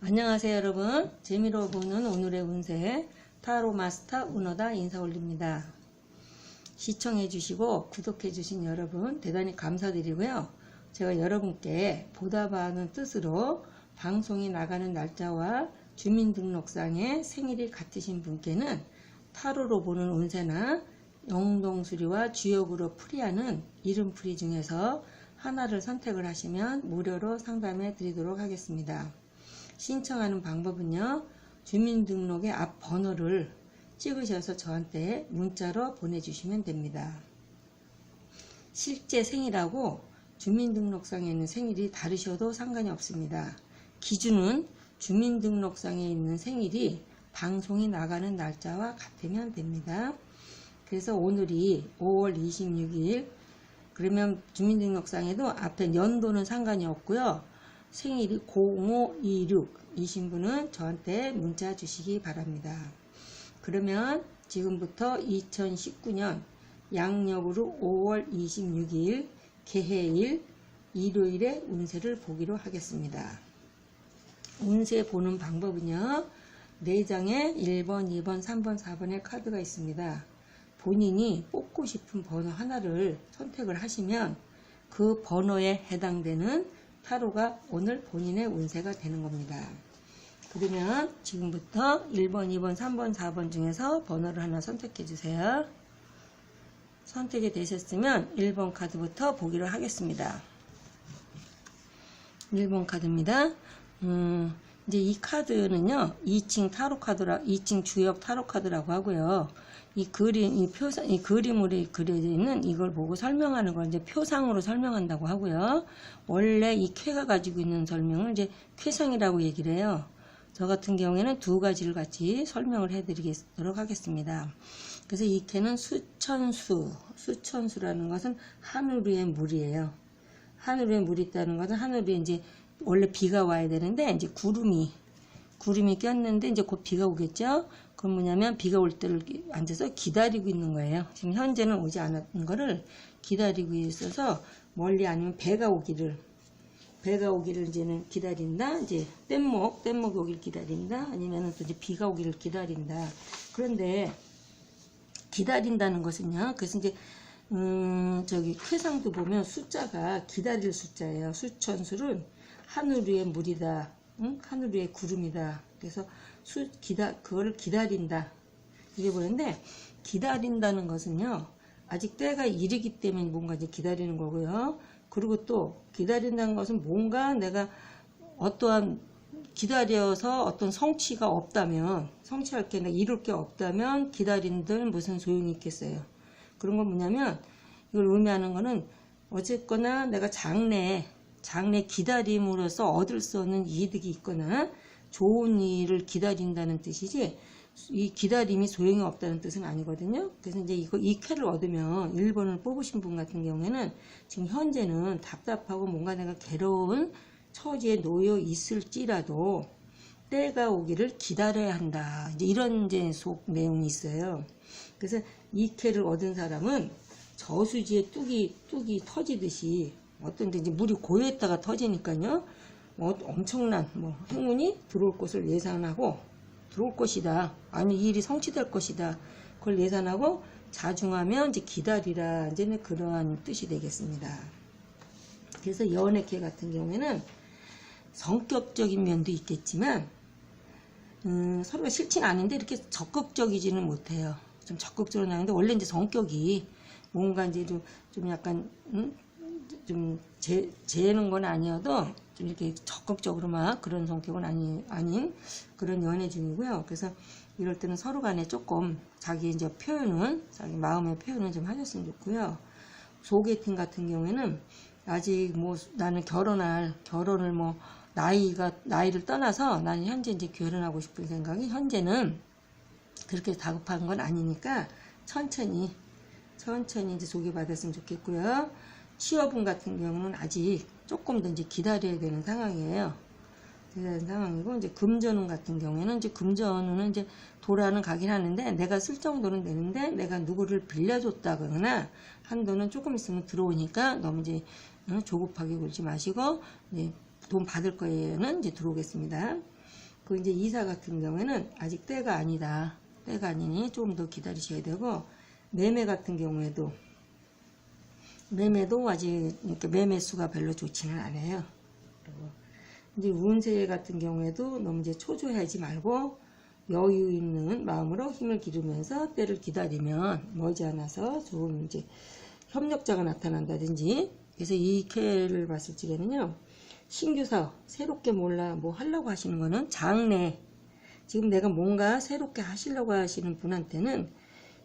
안녕하세요 여러분. 재미로 보는 오늘의 운세 타로 마스터 운어다 인사 올립니다. 시청해 주시고 구독해 주신 여러분 대단히 감사드리고요. 제가 여러분께 보답하는 뜻으로 방송이 나가는 날짜와 주민등록상에 생일이 같으신 분께는 타로로 보는 운세나 영동수리와 주역으로 풀이하는 이름풀이 중에서 하나를 선택을 하시면 무료로 상담해 드리도록 하겠습니다. 신청하는 방법은요, 주민등록의 앞 번호를 찍으셔서 저한테 문자로 보내주시면 됩니다. 실제 생일하고 주민등록상에 있는 생일이 다르셔도 상관이 없습니다. 기준은 주민등록상에 있는 생일이 방송이 나가는 날짜와 같으면 됩니다. 그래서 오늘이 5월 26일, 그러면 주민등록상에도 앞에 연도는 상관이 없고요. 생일이 0526이신 분은 저한테 문자 주시기 바랍니다. 그러면 지금부터 2019년 양력으로 5월 26일 개해일 일요일에 운세를 보기로 하겠습니다. 운세 보는 방법은요, 4장에 1번, 2번, 3번, 4번의 카드가 있습니다. 본인이 뽑고 싶은 번호 하나를 선택을 하시면 그 번호에 해당되는 타로가 오늘 본인의 운세가 되는 겁니다. 그러면 지금부터 1번, 2번, 3번, 4번 중에서 번호를 하나 선택해 주세요. 선택이 되셨으면 1번 카드부터 보기로 하겠습니다. 1번 카드입니다. 이제 이 카드는요, 2층 타로 카드라, 2층 주역 타로 카드라고 하고요. 이 그림, 이 표상, 이 그림으로 그려져 있는 이걸 보고 설명하는 걸 이제 표상으로 설명한다고 하고요. 원래 이 쾌가 가지고 있는 설명을 이제 쾌상이라고 얘기를 해요. 저 같은 경우에는 두 가지를 같이 설명을 해드리도록 하겠습니다. 그래서 이 쾌는 수천수, 수천수라는 것은 하늘 위의 물이에요. 하늘 위에 물이 있다는 것은 하늘 위에 이제 원래 비가 와야 되는데 이제 구름이 꼈는데 이제 곧 비가 오겠죠. 그럼 뭐냐면 비가 올 때를 앉아서 기다리고 있는 거예요. 지금 현재는 오지 않았던 거를 기다리고 있어서 멀리 아니면 배가 오기를 이제는 기다린다. 이제 뗏목이 오길 기다린다. 아니면은 또 이제 비가 오기를 기다린다. 그런데 기다린다는 것은요. 그래서 이제 저기 쾌상도 보면 숫자가 기다릴 숫자예요. 수천수는 하늘 위의 물이다. 응? 하늘 위의 구름이다. 그래서 그거를 기다린다. 이게 뭐였는데, 기다린다는 것은요, 아직 때가 이르기 때문에 뭔가 이제 기다리는 거고요. 그리고 또, 기다린다는 것은 뭔가 내가 어떠한, 기다려서 어떤 성취가 없다면, 성취할 게, 내가 이룰 게 없다면, 기다린들 무슨 소용이 있겠어요. 그런 건 뭐냐면, 이걸 의미하는 거는, 어쨌거나 내가 장래 기다림으로써 얻을 수 없는 이득이 있거나 좋은 일을 기다린다는 뜻이지 이 기다림이 소용이 없다는 뜻은 아니거든요. 그래서 이제 이 쾌를 얻으면 1번을 뽑으신 분 같은 경우에는 지금 현재는 답답하고 뭔가 내가 괴로운 처지에 놓여 있을지라도 때가 오기를 기다려야 한다. 이제 이런 이제 속 내용이 있어요. 그래서 이 쾌를 얻은 사람은 저수지에 뚝이 터지듯이 어떤 데 이제 물이 고여있다가 터지니까요. 엄청난 행운이 들어올 것을 예상하고 들어올 것이다. 아니 이 일이 성취될 것이다. 그걸 예상하고 자중하면 이제 기다리라. 이제는 그러한 뜻이 되겠습니다. 그래서 연애캐 같은 경우에는 성격적인 면도 있겠지만 서로가 싫진 않은데 이렇게 적극적이지는 못해요. 좀 적극적으로 나는데 원래 이제 성격이 뭔가 이제 좀 약간 좀 재는 건 아니어도 좀 이렇게 적극적으로 막 그런 성격은 아닌 그런 연애 중이고요. 그래서 이럴 때는 서로 간에 조금 자기 이제 자기 마음의 표현은 좀 하셨으면 좋고요. 소개팅 같은 경우에는 아직 나는 결혼을 나이를 떠나서 나는 현재 이제 결혼하고 싶은 생각이 현재는 그렇게 다급한 건 아니니까 천천히 이제 소개받았으면 좋겠고요. 취업운 같은 경우는 아직 조금 더 이제 기다려야 되는 상황이에요. 기다리는 상황이고, 이제 금전운 같은 경우에는 이제 금전운은 이제 돌아는 가긴 하는데 내가 쓸 정도는 되는데 내가 누구를 빌려줬다거나 한도는 조금 있으면 들어오니까 너무 이제 조급하게 굴지 마시고 이제 돈 받을 거에는 이제 들어오겠습니다. 그 이제 이사 같은 경우에는 아직 때가 아니다. 때가 아니니 좀 더 기다리셔야 되고, 매매 같은 경우에도 매매도 아직 이렇게 매매 수가 별로 좋지는 않아요. 그리고 이제 운세 같은 경우에도 너무 이제 초조해하지 말고 여유 있는 마음으로 힘을 기르면서 때를 기다리면 머지않아서 좋은 이제 협력자가 나타난다든지. 그래서 이 캐를 봤을 적에는요, 신규 사업 새롭게 뭐 하려고 하시는 거는 장래, 지금 내가 뭔가 새롭게 하시려고 하시는 분한테는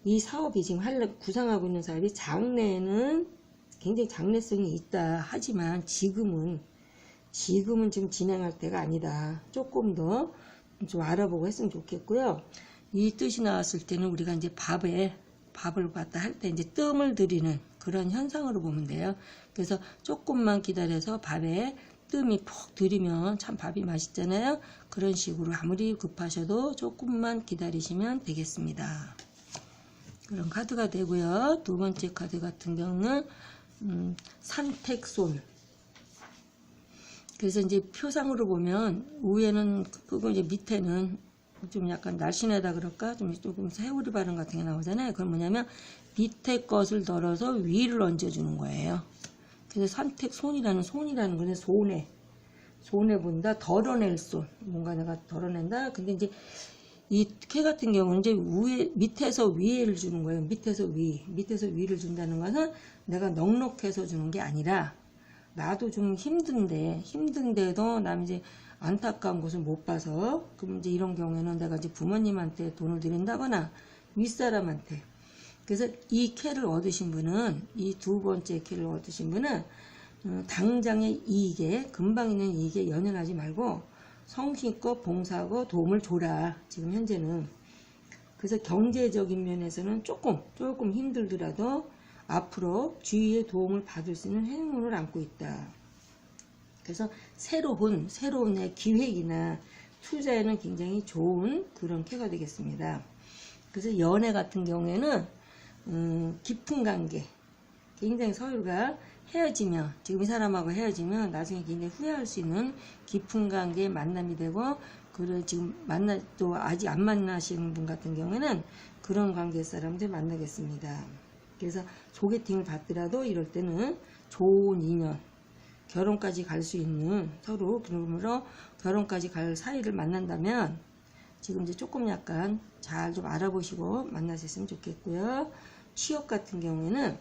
이 사업이 지금 구상하고 있는 사업이 장래에는 굉장히 장래성이 있다. 하지만 지금은 지금 진행할 때가 아니다. 조금 더 좀 알아보고 했으면 좋겠고요. 이 뜻이 나왔을 때는 우리가 이제 밥을 갖다 할 때 이제 뜸을 들이는 그런 현상으로 보면 돼요. 그래서 조금만 기다려서 밥에 뜸이 푹 들이면 참 밥이 맛있잖아요. 그런 식으로 아무리 급하셔도 조금만 기다리시면 되겠습니다. 그런 카드가 되고요. 두 번째 카드 같은 경우는 산택손. 그래서 이제 표상으로 보면 위에는 그거 이제 밑에는 좀 약간 날씬하다 그럴까? 조금 새우리 발음 같은 게 나오잖아요. 그건 뭐냐면 밑에 것을 덜어서 위를 얹어주는 거예요. 그래서 산택손이라는 거는 손해 본다, 덜어낼 손. 뭔가 내가 덜어낸다. 근데 이제 이 캐 같은 경우는 이제 밑에서 위를 주는 거예요. 밑에서 위를 준다는 것은 내가 넉넉해서 주는 게 아니라 나도 좀 힘든데도 남 이제 안타까운 것을 못 봐서, 그럼 이제 이런 경우에는 내가 이제 부모님한테 돈을 드린다거나 윗사람한테. 그래서 이 캐를 얻으신 분은, 이 두 번째 캐를 얻으신 분은 당장의 이익에, 금방 있는 이익에 연연하지 말고 성실껏 봉사하고 도움을 줘라. 지금 현재는. 그래서 경제적인 면에서는 조금 힘들더라도 앞으로 주위의 도움을 받을 수 있는 행운을 안고 있다. 그래서 새로운 기획이나 투자에는 굉장히 좋은 그런 캐가 되겠습니다. 그래서 연애 같은 경우에는 깊은 관계, 굉장히 서로가 헤어지면, 지금 이 사람하고 헤어지면 나중에 굉장히 후회할 수 있는 깊은 관계의 만남이 되고, 지금 또 아직 안 만나시는 분 같은 경우에는 그런 관계 사람들 만나겠습니다. 그래서 소개팅을 받더라도 이럴 때는 좋은 인연, 결혼까지 갈 수 있는, 서로 그러므로 결혼까지 갈 사이를 만난다면 지금 이제 조금 약간 잘 좀 알아보시고 만나셨으면 좋겠고요. 취업 같은 경우에는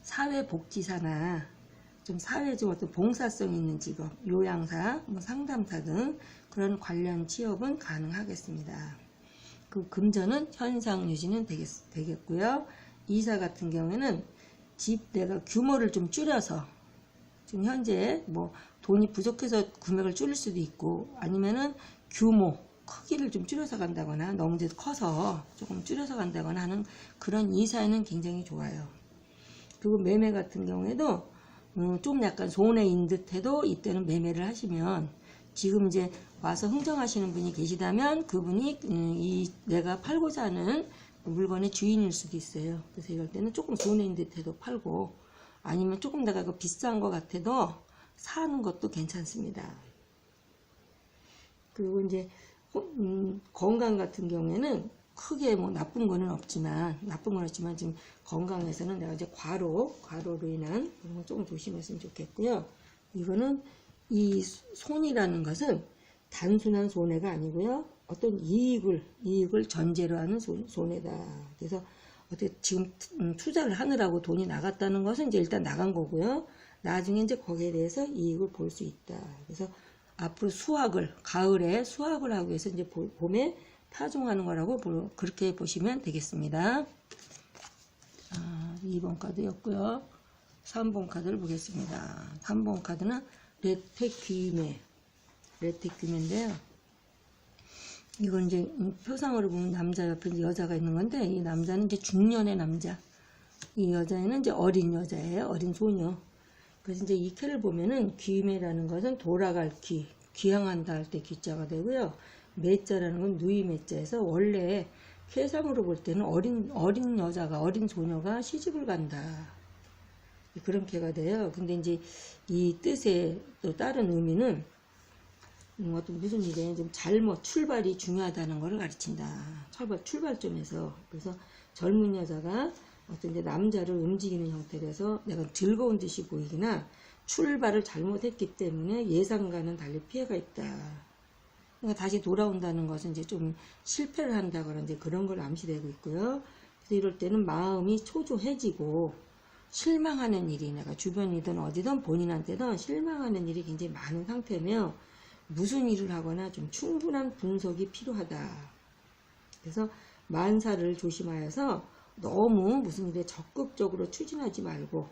사회복지사나 좀 사회적 어떤 봉사성 있는 직업, 요양사, 상담사 등 그런 관련 취업은 가능하겠습니다. 그 금전은 현상 유지는 되겠고요. 이사 같은 경우에는 집 내가 규모를 좀 줄여서, 지금 현재 돈이 부족해서 금액을 줄일 수도 있고, 아니면은 크기를 좀 줄여서 간다거나, 너무 이제 커서 조금 줄여서 간다거나 하는 그런 이사에는 굉장히 좋아요. 그리고 매매 같은 경우에도 좀 약간 손해인 듯 해도 이때는 매매를 하시면, 지금 이제 와서 흥정하시는 분이 계시다면 그분이 내가 팔고자 하는 물건의 주인일 수도 있어요. 그래서 이럴 때는 조금 손해인 듯 해도 팔고, 아니면 조금 내가 비싼 것 같아도 사는 것도 괜찮습니다. 그리고 이제 건강 같은 경우에는 크게 나쁜 거는 없지만 지금 건강에서는 내가 이제 과로로 인한 그런 거 조금 조심했으면 좋겠고요. 이거는 이 손이라는 것은 단순한 손해가 아니고요. 어떤 이익을 전제로 하는 손해다. 그래서 어떻게 지금 투자를 하느라고 돈이 나갔다는 것은 이제 일단 나간 거고요. 나중에 이제 거기에 대해서 이익을 볼 수 있다. 그래서 앞으로 가을에 수확을 하기 위해서 이제 봄에 파종하는 거라고 그렇게 보시면 되겠습니다. 2번 카드였고요. 3번 카드를 보겠습니다. 3번 카드는 레테큐메인데요. 이건 이제 표상으로 보면 남자 옆에 이제 여자가 있는 건데, 이 남자는 이제 중년의 남자, 이 여자애는 이제 어린 여자예요. 어린 소녀. 그래서 이제 이 캐를 보면은 귀매라는 것은 돌아갈 귀향한다 할 때 귀자가 되고요. 매자라는 건 누이 매자에서 원래 캐상으로 볼 때는 어린 소녀가 시집을 간다. 그런 캐가 돼요. 근데 이제 이 뜻의 또 다른 의미는 어떤 무슨 일에 좀 잘못 출발이 중요하다는 것을 가르친다. 출발점에서. 그래서 젊은 여자가 어떤 이제 남자를 움직이는 형태라서 내가 즐거운 듯이 보이기나 출발을 잘못했기 때문에 예상과는 달리 피해가 있다. 그러니까 다시 돌아온다는 것은 이제 좀 실패를 한다거나 이제 그런 걸 암시되고 있고요. 그래서 이럴 때는 마음이 초조해지고 실망하는 일이 내가 주변이든 어디든 본인한테든 실망하는 일이 굉장히 많은 상태며 무슨 일을 하거나 좀 충분한 분석이 필요하다. 그래서 만사를 조심하여서 너무 무슨 일에 적극적으로 추진하지 말고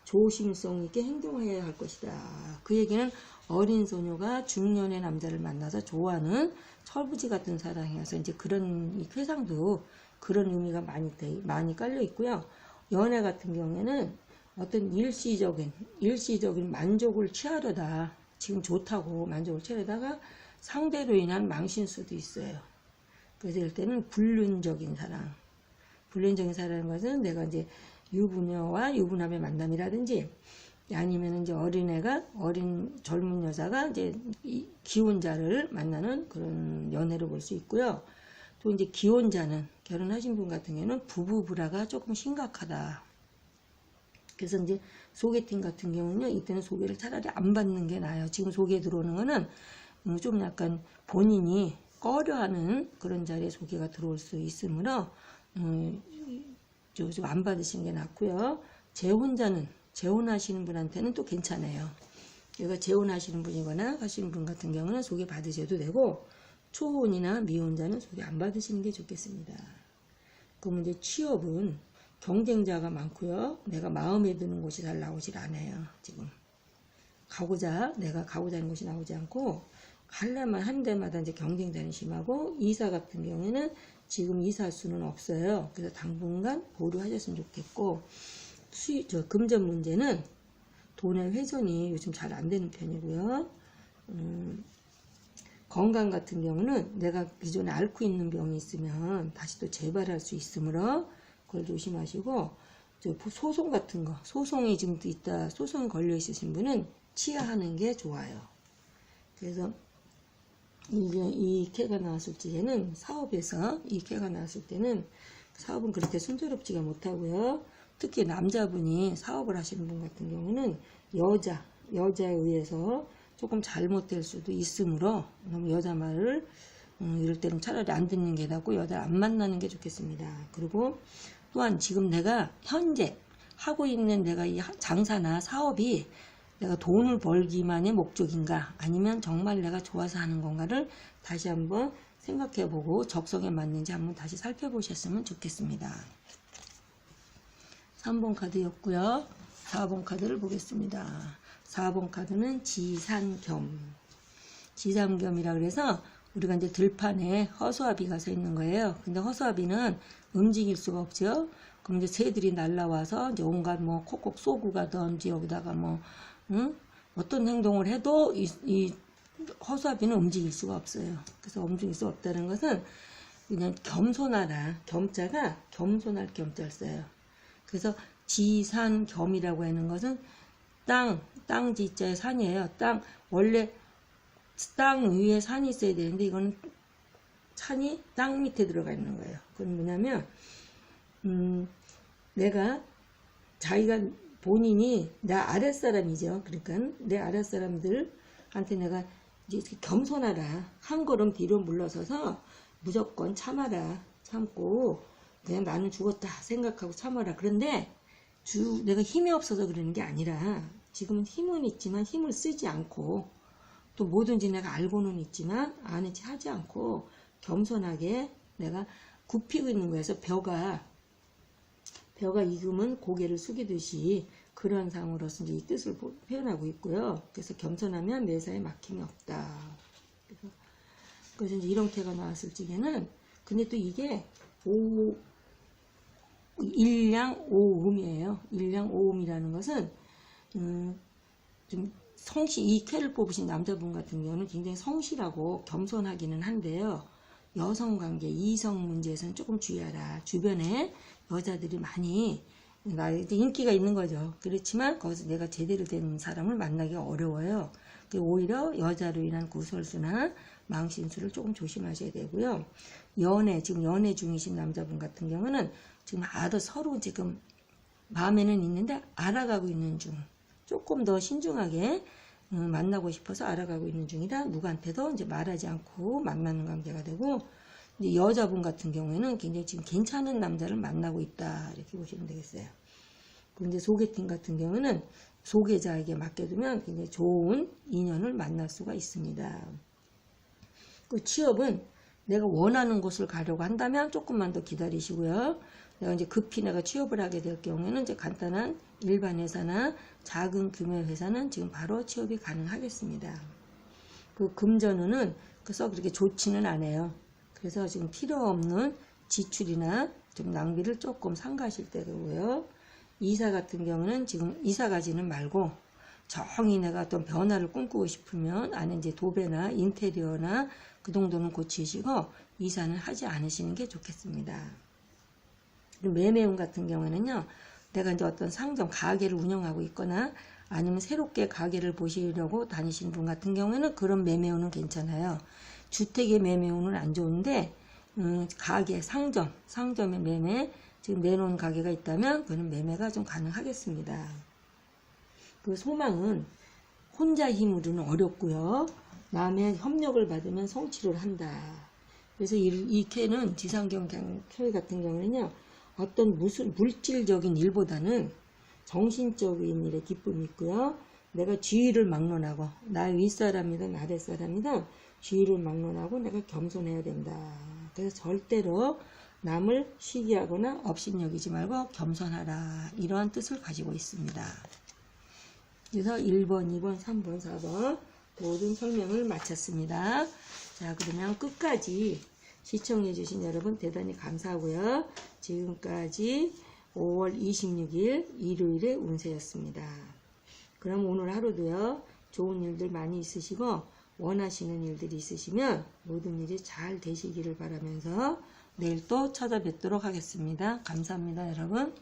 조심성 있게 행동해야 할 것이다. 그 얘기는 어린 소녀가 중년의 남자를 만나서 좋아하는 철부지 같은 사랑이어서 이제 그런 이 회상도 그런 의미가 많이 깔려 있고요. 연애 같은 경우에는 어떤 일시적인 만족을 취하려다 지금 좋다고 만족을 취하려다가 상대로 인한 망신수도 있어요. 그래서 이럴 때는 불륜적인 사랑인 것은 내가 이제 유부녀와 유부남의 만남이라든지 아니면 이제 어린 젊은 여자가 이제 기혼자를 만나는 그런 연애로 볼 수 있고요. 또 이제 기혼자는 결혼하신 분 같은 경우는 부부 불화가 조금 심각하다. 그래서 이제 소개팅 같은 경우는요, 이때는 소개를 차라리 안 받는 게 나아요. 지금 소개 들어오는 거는 좀 약간 본인이 꺼려하는 그런 자리에 소개가 들어올 수 있으므로 좀 안 받으시는 게 낫고요. 재혼하시는 분한테는 또 괜찮아요. 그러니까 재혼하시는 분이거나 하시는 분 같은 경우는 소개 받으셔도 되고 초혼이나 미혼자는 소개 안 받으시는 게 좋겠습니다. 그럼 이제 취업은 경쟁자가 많고요. 내가 마음에 드는 곳이 잘 나오질 않아요. 지금 내가 가고자 하는 곳이 나오지 않고 갈래만 한 데마다 이제 경쟁자는 심하고 이사 같은 경우에는 지금 이사할 수는 없어요. 그래서 당분간 보류하셨으면 좋겠고 금전 문제는 돈의 회전이 요즘 잘 안 되는 편이고요. 건강 같은 경우는 내가 기존에 앓고 있는 병이 있으면 다시 또 재발할 수 있으므로 그걸 조심하시고 소송 같은 거 소송이 지금 있다 소송이 걸려 있으신 분은 치하하는 게 좋아요. 그래서 이 캐가 나왔을 때는 사업에서 이 캐가 나왔을 때는 사업은 그렇게 순조롭지가 못하고요. 특히 남자분이 사업을 하시는 분 같은 경우는 여자에 의해서 조금 잘못될 수도 있으므로 너무 여자 말을 이럴 때는 차라리 안 듣는 게 낫고 여자 안 만나는 게 좋겠습니다. 그리고 또한 지금 내가 현재 하고 있는 내가 이 장사나 사업이 내가 돈을 벌기만의 목적인가 아니면 정말 내가 좋아서 하는 건가를 다시 한번 생각해보고 적성에 맞는지 한번 다시 살펴보셨으면 좋겠습니다. 3번 카드였고요. 4번 카드를 보겠습니다. 4번 카드는 지삼겸이라 그래서 우리가 이제 들판에 허수아비가 서 있는 거예요. 근데 허수아비는 움직일 수가 없죠. 그럼 이제 새들이 날라와서 이제 온갖 뭐 콕콕 쏘고 가든지 여기다가 어떤 행동을 해도 이 허수아비는 움직일 수가 없어요. 그래서 움직일 수 없다는 것은 그냥 겸손하다. 겸자가 겸손할 겸자를 써요. 그래서 지산겸이라고 하는 것은 땅 지자의 산이에요. 원래 땅 위에 산이 있어야 되는데 이거는 산이 땅 밑에 들어가 있는 거예요. 그건 뭐냐면 내가 자기가 본인이 내 아랫사람이죠. 그러니까 내 아랫사람들한테 내가 이제 겸손하라. 한 걸음 뒤로 물러서서 무조건 참고 그냥 나는 죽었다 생각하고 참아라. 그런데 내가 힘이 없어서 그러는 게 아니라 지금은 힘은 있지만 힘을 쓰지 않고 또 뭐든지 내가 알고는 있지만 아는 체 하지 않고 겸손하게 내가 굽히고 있는 거여서 벼가 익으면 고개를 숙이듯이 그런 상으로서 이제 이 뜻을 표현하고 있고요. 그래서 겸손하면 매사에 막힘이 없다. 그래서 이제 이런 캐가 나왔을 적에는 근데 또 이게 일량오음이에요. 일량오음이라는 것은 좀 이 캐를 뽑으신 남자분 같은 경우는 굉장히 성실하고 겸손하기는 한데요. 여성관계, 이성 문제에서는 조금 주의하라. 주변에 여자들이 많이 나 이제 인기가 있는 거죠. 그렇지만 거기서 내가 제대로 된 사람을 만나기가 어려워요. 오히려 여자로 인한 구설수나 망신수를 조금 조심하셔야 되고요. 지금 연애 중이신 남자분 같은 경우는 지금 서로 지금 마음에는 있는데 알아가고 있는 중. 조금 더 신중하게 만나고 싶어서 알아가고 있는 중이라 누구한테도 이제 말하지 않고 만나는 관계가 되고, 이제 여자분 같은 경우에는 굉장히 지금 괜찮은 남자를 만나고 있다 이렇게 보시면 되겠어요. 근데 소개팅 같은 경우는 소개자에게 맡겨두면 굉장히 좋은 인연을 만날 수가 있습니다. 그 취업은 내가 원하는 곳을 가려고 한다면 조금만 더 기다리시고요. 내가 이제 급히 내가 취업을 하게 될 경우에는 이제 간단한 일반 회사나 작은 규모 회사는 지금 바로 취업이 가능하겠습니다. 그 금전운은 썩 그렇게 좋지는 않아요. 그래서 지금 필요 없는 지출이나 좀 낭비를 조금 삼가실 때고요. 이사 같은 경우는 지금 이사 가지는 말고 정히 내가 어떤 변화를 꿈꾸고 싶으면 안에 이제 도배나 인테리어나 그 정도는 고치시고 이사는 하지 않으시는 게 좋겠습니다. 매매운 같은 경우는요, 내가 이제 어떤 상점, 가게를 운영하고 있거나 아니면 새롭게 가게를 보시려고 다니시는 분 같은 경우에는 그런 매매운은 괜찮아요. 주택의 매매운은 안 좋은데, 가게, 상점의 매매, 지금 내놓은 가게가 있다면 그는 매매가 좀 가능하겠습니다. 그 소망은 혼자 힘으로는 어렵고요. 남의 협력을 받으면 성취를 한다. 그래서 이 캐는 지상경 캐 같은 경우는요, 어떤 물질적인 일보다는 정신적인 일에 기쁨이 있고요. 내가 주의를 막론하고, 나의 윗사람이든 아랫사람이든 주의를 막론하고 내가 겸손해야 된다. 그래서 절대로 남을 시기하거나 업신여기지 말고 겸손하라. 이러한 뜻을 가지고 있습니다. 그래서 1번, 2번, 3번, 4번 모든 설명을 마쳤습니다. 자, 그러면 끝까지 시청해주신 여러분 대단히 감사하고요. 지금까지 5월 26일 일요일의 운세였습니다. 그럼 오늘 하루도요, 좋은 일들 많이 있으시고 원하시는 일들이 있으시면 모든 일이 잘 되시기를 바라면서 내일 또 찾아뵙도록 하겠습니다. 감사합니다, 여러분.